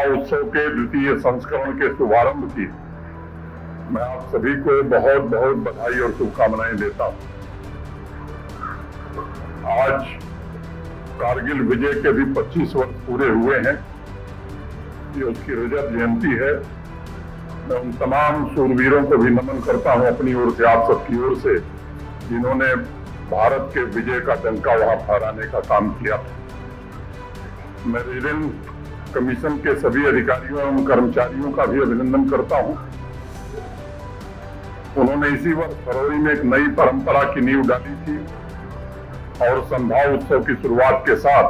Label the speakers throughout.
Speaker 1: उत्सव के द्वितीय संस्करण के शुभारंभ की मैं आप सभी को बहुत बहुत बधाई और शुभकामनाएं देता हूं। आज कारगिल विजय के भी 25 वर्ष पूरे हुए हैं। ये उसकी रजत जयंती है। मैं उन तमाम शूरवीरों को भी नमन करता हूं अपनी ओर से, आप सबकी ओर से, जिन्होंने भारत के विजय का डंका वहां फहराने का काम किया। मैं रेजिडेंट कमीशन के सभी अधिकारियों एवं कर्मचारियों का भी अभिनंदन करता हूं। उन्होंने इसी वर्ष फरवरी में एक नई परंपरा की नींव डाली थी और संभाव उत्सव की शुरुआत के साथ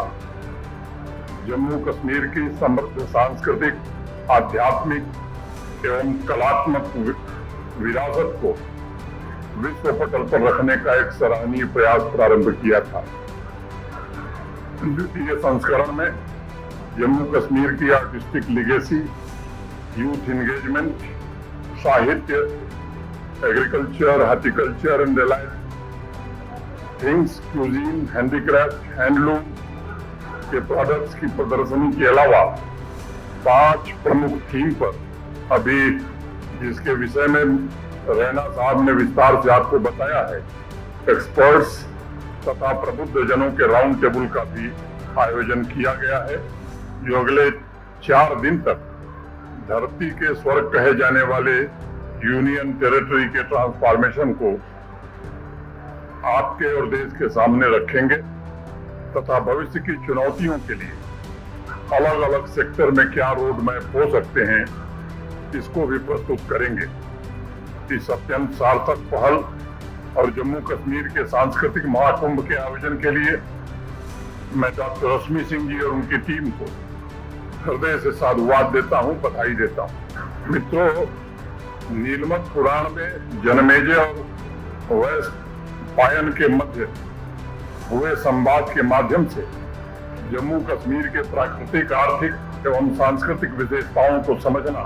Speaker 1: जम्मू कश्मीर की समृद्ध सांस्कृतिक, आध्यात्मिक एवं कलात्मक विरासत को विश्व पटल पर रखने का एक सराहनीय प्रयास प्रारंभ किया था। द्वितीय संस्करण में जम्मू कश्मीर की आर्टिस्टिक लिगेसी, यूथ एंगेजमेंट, साहित्य, agriculture, horticulture and allied things, cuisine, handicraft, handloom के प्रोडक्ट्स की प्रदर्शनी के अलावा 5 प्रमुख थीम पर, अभी जिसके विषय में रैना साहब ने विस्तार से आपको बताया है, एक्सपर्ट्स तथा प्रबुद्ध जनों के राउंड टेबल का भी आयोजन किया गया है, जो अगले 4 दिन तक धरती के स्वर्ग कहे जाने वाले यूनियन टेरिटरी के ट्रांसफॉर्मेशन को आपके और देश के सामने रखेंगे तथा भविष्य की चुनौतियों के लिए अलग अलग सेक्टर में क्या रोड मैप हो सकते हैं, इसको भी प्रस्तुत करेंगे। इस अत्यंत सार्थक पहल और जम्मू कश्मीर के सांस्कृतिक महाकुंभ के आयोजन के लिए मैं डॉक्टर रश्मि सिंह जी और उनकी टीम को हृदय से साधुवाद देता हूं, बधाई देता हूं। मित्रों, नीलमत पुराण में जनमेजय और वैशंपायन के मध्य हुए संवाद के माध्यम से जम्मू कश्मीर के प्राकृतिक, आर्थिक एवं सांस्कृतिक विशेषताओं को समझना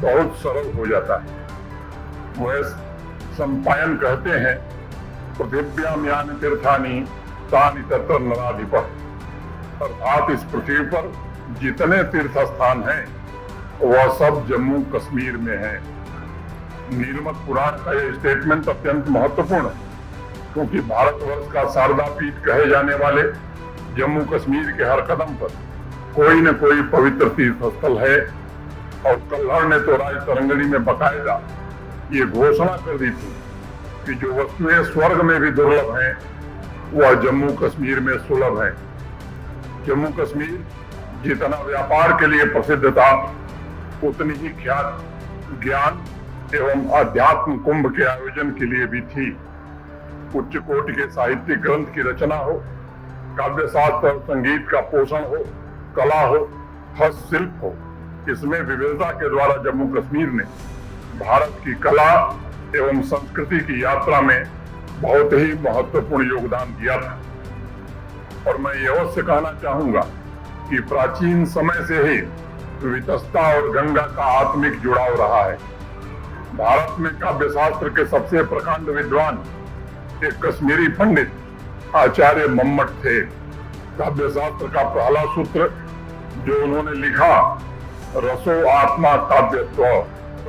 Speaker 1: बहुत सरल हो जाता है। वैशंपायन कहते हैं, पृथिव्याम यानि तीर्थानि तानि तत्र नराधिपः, अर्थात इस पृथ्वी पर जितने तीर्थ स्थान हैं वह सब जम्मू कश्मीर में है। नीलमत पुराण का यह स्टेटमेंट अत्यंत महत्वपूर्ण है, क्योंकि भारतवर्ष का शारदा पीठ कहे जाने वाले जम्मू कश्मीर के हर कदम पर कोई न कोई पवित्र तीर्थ स्थल है। और कल्हड़ ने तो राज तरंगणी में बकायदा ये घोषणा कर दी थी कि जो वस्तुएं स्वर्ग में भी दुर्लभ हैं वह जम्मू कश्मीर में सुलभ है। जम्मू कश्मीर जितना व्यापार के लिए प्रसिद्ध था, उतनी ही ख्यात ज्ञान एवं अध्यात्म कुंभ के आयोजन के लिए भी थी। उच्च कोटि के साहित्यिक ग्रंथ की रचना हो, काव्य शास्त्र और संगीत का पोषण हो, कला हो, हस्तशिल्प हो, इसमें विविधता के द्वारा जम्मू कश्मीर ने भारत की कला एवं संस्कृति की यात्रा में बहुत ही महत्वपूर्ण योगदान दिया था। और मैं ये अवश्य कहना चाहूंगा कि प्राचीन समय से ही वितस्ता और गंगा का आत्मिक जुड़ाव रहा है। भारत में काव्य शास्त्र के सबसे प्रकांड विद्वान एक कश्मीरी पंडित आचार्य मम्मट थे। काव्य शास्त्र का पहला सूत्र जो उन्होंने लिखा, रसो आत्मा काव्यत्व,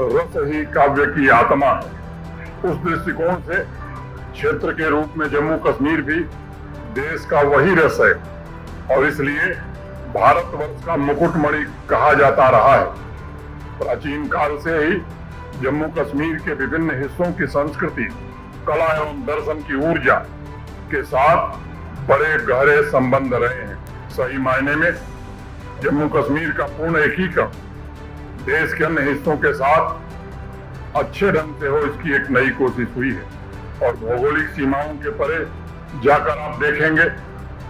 Speaker 1: रस ही काव्य की आत्मा है। उस दृष्टिकोण से क्षेत्र के रूप में जम्मू कश्मीर भी देश का वही रस है और इसलिए भारतवर्ष का मुकुटमणि कहा जाता रहा है। प्राचीन काल से ही जम्मू कश्मीर के विभिन्न हिस्सों की संस्कृति, कला एवं दर्शन की ऊर्जा के साथ बड़े गहरे संबंध रहे हैं। सही मायने में जम्मू कश्मीर का पूर्ण एकीकरण देश के अन्य हिस्सों के साथ अच्छे ढंग से हो, इसकी एक नई कोशिश हुई है। और भौगोलिक सीमाओं के परे जाकर आप देखेंगे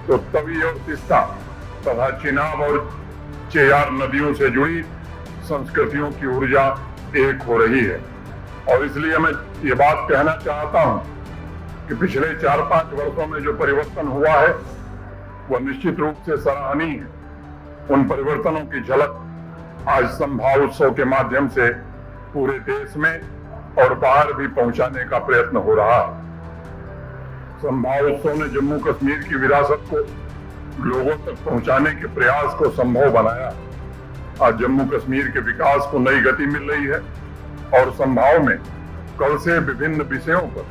Speaker 1: तो तवी और तिस्ता तथा चिनाब और चेयार नदियों से जुड़ी संस्कृतियों की ऊर्जा एक हो रही है। और इसलिए मैं ये बात कहना चाहता हूं कि पिछले 4-5 वर्षों में जो परिवर्तन हुआ है वह निश्चित रूप से सराहनीय है। उन परिवर्तनों की झलक आज संभाव उत्सव के माध्यम से पूरे देश में और बाहर भी पहुंचाने का प्रयत्न हो रहा है। संभाव उत्सव ने जम्मू कश्मीर की विरासत को लोगों तक पहुंचाने के प्रयास को संभव बनाया। आज जम्मू कश्मीर के विकास को नई गति मिल रही है और संभाव में कल से विभिन्न विषयों पर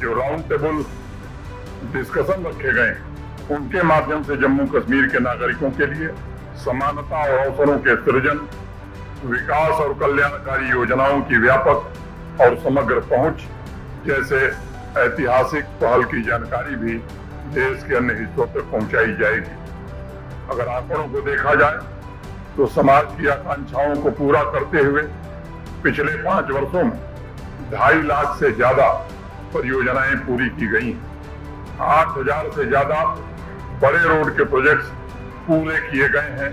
Speaker 1: जो राउंड टेबल डिस्कशन रखे गए हैं उनके माध्यम से जम्मू कश्मीर के नागरिकों के लिए समानता और अवसरों के सृजन, विकास और कल्याणकारी योजनाओं की व्यापक और समग्र पहुंच जैसे ऐतिहासिक पहल की जानकारी भी देश के अन्य हिस्सों तक पहुंचाई जाएगी। अगर आंकड़ों को देखा जाए तो समाज की आकांक्षाओं को पूरा करते हुए पिछले 5 वर्षों में 2.5 लाख से ज्यादा परियोजनाएं पूरी की गई हैं। 8,000 से ज्यादा बड़े रोड के प्रोजेक्ट्स पूरे किए गए हैं।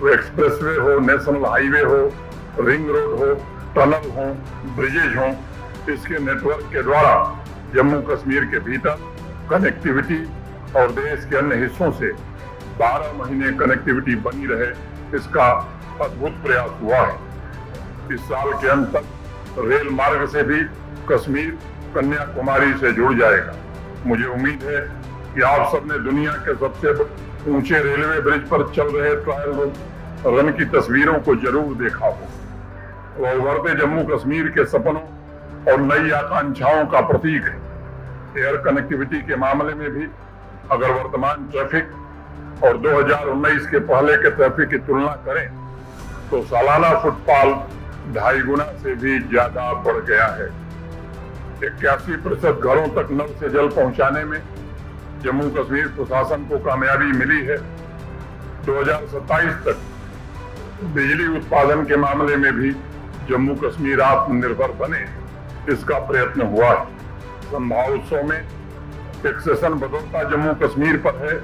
Speaker 1: वो एक्सप्रेसवे हो, नेशनल हाईवे हो, रिंग रोड हो, टनल हो, ब्रिजेज हो, इसके नेटवर्क के द्वारा जम्मू कश्मीर के भीतर कनेक्टिविटी और देश के अन्य हिस्सों से 12 महीने कनेक्टिविटी बनी रहे, इसका अद्भुत प्रयास हुआ है। इस साल के अंत तक रेल मार्ग से भी कश्मीर कन्याकुमारी से जुड़ जाएगा। मुझे उम्मीद है कि आप सबने दुनिया के सबसे ऊंचे रेलवे ब्रिज पर चल रहे ट्रायल रन की तस्वीरों को जरूर देखा हो। वह उभरते जम्मू कश्मीर के सपनों और नई आकांक्षाओं का प्रतीक है। एयर कनेक्टिविटी के मामले में भी अगर वर्तमान ट्रैफिक और 2019 के पहले के ट्रैफिक की तुलना करें तो सालाना फुटफॉल 2.5 गुना से भी ज्यादा बढ़ गया है। 81% घरों तक नल से जल पहुंचाने में जम्मू कश्मीर प्रशासन को कामयाबी मिली है। 2027 तक बिजली उत्पादन के मामले में भी जम्मू कश्मीर आत्मनिर्भर बने, इसका प्रयत्न हुआ है। संभावोत्सव में एक सेशन बदलता जम्मू कश्मीर पर है,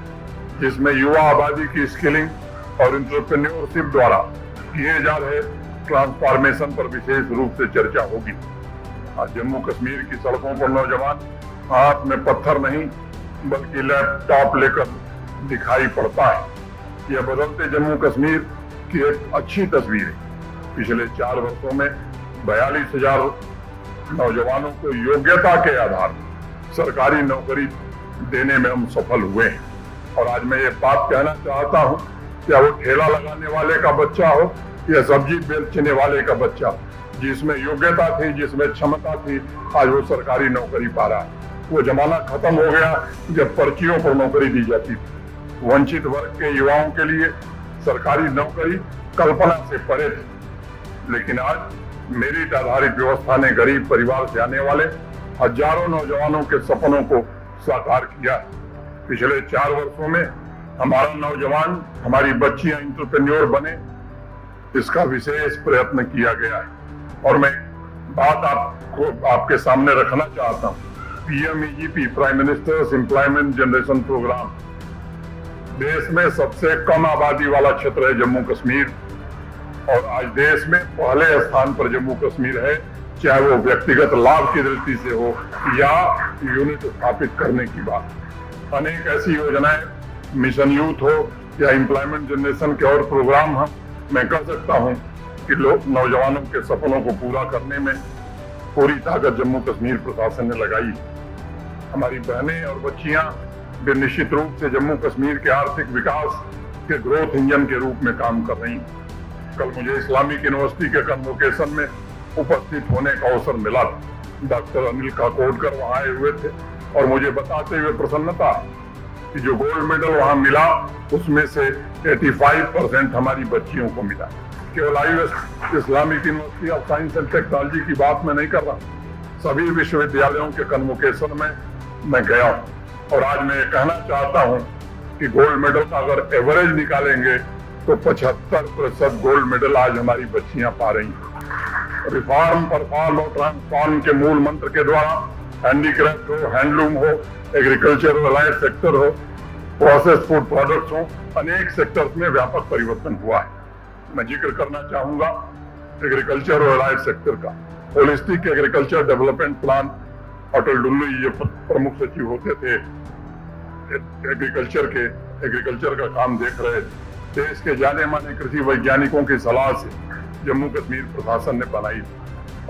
Speaker 1: जिसमें युवा आबादी की स्किलिंग और एंटरप्रेन्योरशिप द्वारा किए जा रहे ट्रांसफॉर्मेशन पर विशेष रूप से चर्चा होगी। आज जम्मू कश्मीर की सड़कों पर नौजवान हाथ में पत्थर नहीं बल्कि लैपटॉप लेकर दिखाई पड़ता है। यह बदलते जम्मू कश्मीर की एक अच्छी तस्वीर है। पिछले 4 वर्षों में 42,000 नौजवानों को योग्यता के आधार पर सरकारी नौकरी देने में हम सफल हुए हैं। और आज मैं ये बात कहना चाहता हूँ, क्या वो ठेला लगाने वाले का बच्चा हो या सब्जी बेचने वाले का बच्चा, जिसमें योग्यता थी, जिसमें क्षमता थी, आज वो सरकारी नौकरी पा रहा है। वो जमाना खत्म हो गया जब पर्चियों पर नौकरी दी जाती थी। वंचित वर्ग के युवाओं के लिए सरकारी नौकरी कल्पना से परे थी, लेकिन आज मेरिट आधारित व्यवस्था ने गरीब परिवार से आने वाले हजारों नौजवानों के सपनों को साकार किया। पिछले 4 वर्षों में हमारा नौजवान, हमारी बच्चियां एंटरप्रेन्योर बने, इसका विशेष प्रयत्न किया गया है। और मैं बात आपके सामने रखना चाहता हूँ। PMEGP, prime minister's employment generation program, देश में सबसे कम आबादी वाला क्षेत्र है जम्मू कश्मीर, और आज देश में पहले स्थान पर जम्मू कश्मीर है, चाहे वो व्यक्तिगत लाभ की दृष्टि से हो या यूनिट स्थापित करने की बात। अनेक ऐसी योजनाएं, मिशन यूथ हो या एम्प्लॉयमेंट जनरेशन के और प्रोग्राम हम मैं कह सकता हूं कि लोग नौजवानों के सपनों को पूरा करने में पूरी ताकत जम्मू कश्मीर प्रशासन ने लगाई। हमारी बहनें और बच्चियां भी निश्चित रूप से जम्मू कश्मीर के आर्थिक विकास के ग्रोथ इंजन के रूप में काम कर रही। कल मुझे इस्लामिक यूनिवर्सिटी के कन्वोकेशन में उपस्थित होने का अवसर मिला। डॉक्टर अनिल काकोडकर वहां आए हुए थे और मुझे बताते हुए प्रसन्नता कि जो गोल्ड मेडल वहां मिला उसमें से 85% हमारी बच्चियों को मिला। केवल IUS Islamic university of science and technology की बात मैं नहीं कर रहा, सभी विश्वविद्यालयों के कन्वोकेशन में मैं गया हूँ। और आज मैं ये कहना चाहता हूँ कि गोल्ड मेडल का अगर एवरेज निकालेंगे तो 75% गोल्ड मेडल आज हमारी बच्चियां पा रही हैं। रिफॉर्म, परफॉर्म और ट्रांसफॉर्म के मूल मंत्र के द्वारा हैंडीक्राफ्ट हो, हैंडलूम हो, एग्रीकल्चर अलाइड सेक्टर हो, प्रोसेस फूड प्रोडक्ट्स हो, अनेक सेक्टर्स में व्यापक परिवर्तन हुआ है। मैं जिक्र करना चाहूंगा एग्रीकल्चर और अलाइड सेक्टर का। होलिस्टिक एग्रीकल्चर डेवलपमेंट प्लान, अटल डुल्लू ये प्रमुख सचिव होते थे, एग्रीकल्चर का काम देख रहे थे। देश के जाने माने कृषि वैज्ञानिकों की सलाह से जम्मू कश्मीर प्रशासन ने बनाई।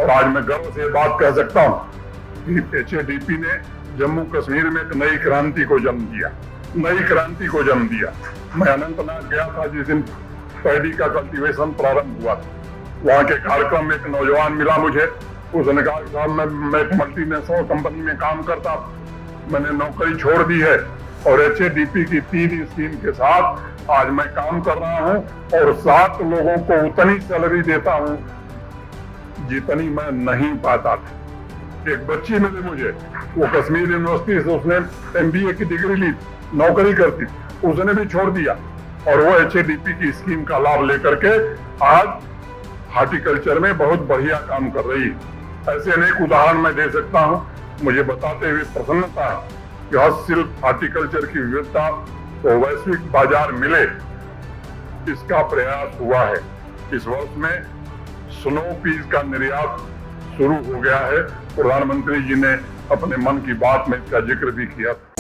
Speaker 1: और आज मैं गर्व से बात कह सकता हूँ कि HADP ने जम्मू कश्मीर में एक नई क्रांति को जन्म दिया, नई क्रांति को जन्म दिया। मैं अनंतनाग गया था जिस दिन पैडी का कल्टीवेशन प्रारंभ हुआ था। वहाँ के कार्यक्रम में एक नौजवान मिला मुझे, उसने कहा साहब मैं एक मल्टीनेशनल कंपनी में काम करता, मैंने नौकरी छोड़ दी है और HADP की 3 स्कीम के साथ आज मैं काम कर रहा हूँ और 7 लोगों को उतनी सैलरी देता हूँ जितनी मैं नहीं पाता था। एक बच्ची मिली मुझे, वो कश्मीर यूनिवर्सिटी से, उसने MBA की डिग्री ली, नौकरी करती, उसने भी छोड़ दिया और वो HADP की स्कीम का लाभ लेकर के आज हॉर्टिकल्चर में बहुत बढ़िया काम कर रही है। ऐसे अनेक उदाहरण मैं दे सकता हूँ। मुझे बताते हुए प्रसन्नता है कि हस्तशिल्प हॉर्टिकल्चर की विविधता को वैश्विक बाजार मिले, इसका प्रयास हुआ है। इस वर्ष में स्नो पीस का निर्यात शुरू हो गया है। प्रधानमंत्री जी ने अपने मन की बात में इसका जिक्र भी किया था।